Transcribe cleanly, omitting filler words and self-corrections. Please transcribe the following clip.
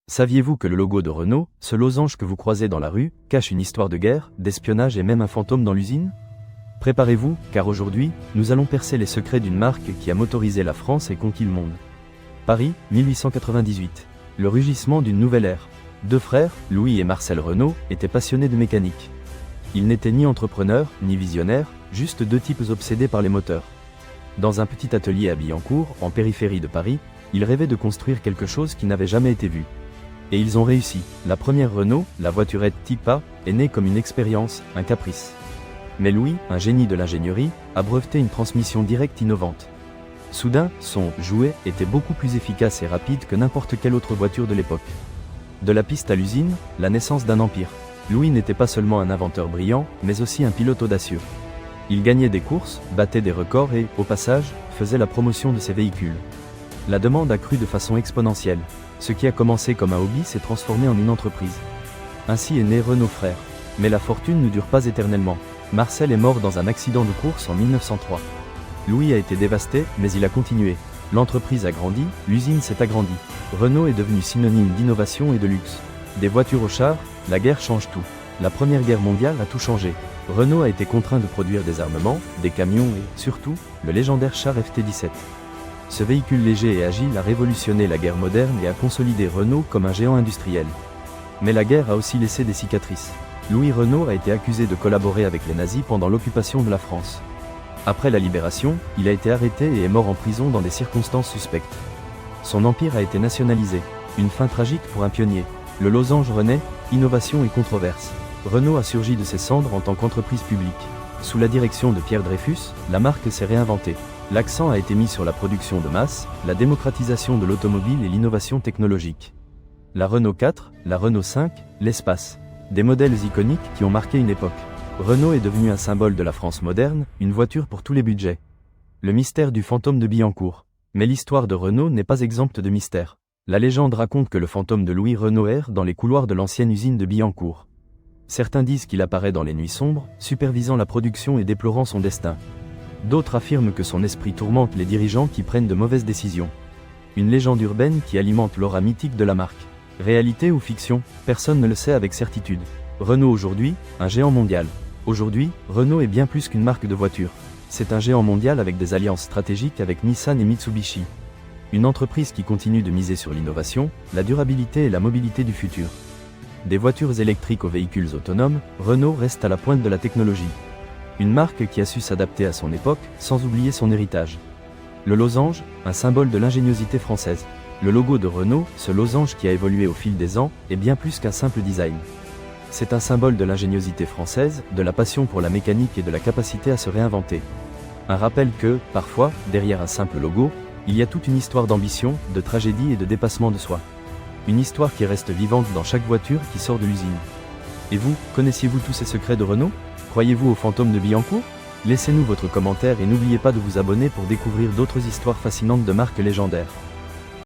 Saviez-vous que le logo de Renault, ce losange que vous croisez dans la rue, cache une histoire de guerre, d'espionnage et même un fantôme dans l'usine? Préparez-vous, car aujourd'hui, nous allons percer les secrets d'une marque qui a motorisé la France et conquis le monde. Paris, 1898. Le rugissement d'une nouvelle ère. Deux frères, Louis et Marcel Renault, étaient passionnés de mécanique. Ils n'étaient ni entrepreneurs, ni visionnaires, juste deux types obsédés par les moteurs. Dans un petit atelier à Billancourt, en périphérie de Paris, ils rêvaient de construire quelque chose qui n'avait jamais été vu. Et ils ont réussi. La première Renault, la voiturette Type A, est née comme une expérience, un caprice. Mais Louis, un génie de l'ingénierie, a breveté une transmission directe innovante. Soudain, son jouet était beaucoup plus efficace et rapide que n'importe quelle autre voiture de l'époque. De la piste à l'usine, la naissance d'un empire. Louis n'était pas seulement un inventeur brillant, mais aussi un pilote audacieux. Il gagnait des courses, battait des records et, au passage, faisait la promotion de ses véhicules. La demande a cru de façon exponentielle. Ce qui a commencé comme un hobby s'est transformé en une entreprise. Ainsi est né Renault Frères. Mais la fortune ne dure pas éternellement. Marcel est mort dans un accident de course en 1903. Louis a été dévasté, mais il a continué. L'entreprise a grandi, l'usine s'est agrandie. Renault est devenu synonyme d'innovation et de luxe. Des voitures aux chars, la guerre change tout. La Première Guerre mondiale a tout changé. Renault a été contraint de produire des armements, des camions et, surtout, le légendaire char FT-17. Ce véhicule léger et agile a révolutionné la guerre moderne et a consolidé Renault comme un géant industriel. Mais la guerre a aussi laissé des cicatrices. Louis Renault a été accusé de collaborer avec les nazis pendant l'occupation de la France. Après la libération, il a été arrêté et est mort en prison dans des circonstances suspectes. Son empire a été nationalisé. Une fin tragique pour un pionnier. Le losange renaît, innovation et controverse. Renault a surgi de ses cendres en tant qu'entreprise publique. Sous la direction de Pierre Dreyfus, la marque s'est réinventée. L'accent a été mis sur la production de masse, la démocratisation de l'automobile et l'innovation technologique. La Renault 4, la Renault 5, l'espace. Des modèles iconiques qui ont marqué une époque. Renault est devenu un symbole de la France moderne, une voiture pour tous les budgets. Le mystère du fantôme de Billancourt. Mais l'histoire de Renault n'est pas exempte de mystère. La légende raconte que le fantôme de Louis Renault erre dans les couloirs de l'ancienne usine de Billancourt. Certains disent qu'il apparaît dans les nuits sombres, supervisant la production et déplorant son destin. D'autres affirment que son esprit tourmente les dirigeants qui prennent de mauvaises décisions. Une légende urbaine qui alimente l'aura mythique de la marque. Réalité ou fiction, personne ne le sait avec certitude. Renault aujourd'hui, un géant mondial. Aujourd'hui, Renault est bien plus qu'une marque de voiture. C'est un géant mondial avec des alliances stratégiques avec Nissan et Mitsubishi. Une entreprise qui continue de miser sur l'innovation, la durabilité et la mobilité du futur. Des voitures électriques aux véhicules autonomes, Renault reste à la pointe de la technologie. Une marque qui a su s'adapter à son époque, sans oublier son héritage. Le losange, un symbole de l'ingéniosité française. Le logo de Renault, ce losange qui a évolué au fil des ans, est bien plus qu'un simple design. C'est un symbole de l'ingéniosité française, de la passion pour la mécanique et de la capacité à se réinventer. Un rappel que, parfois, derrière un simple logo, il y a toute une histoire d'ambition, de tragédie et de dépassement de soi. Une histoire qui reste vivante dans chaque voiture qui sort de l'usine. Et vous, connaissiez-vous tous ces secrets de Renault? Croyez-vous au fantôme de Billancourt? Laissez-nous votre commentaire et n'oubliez pas de vous abonner pour découvrir d'autres histoires fascinantes de marques légendaires.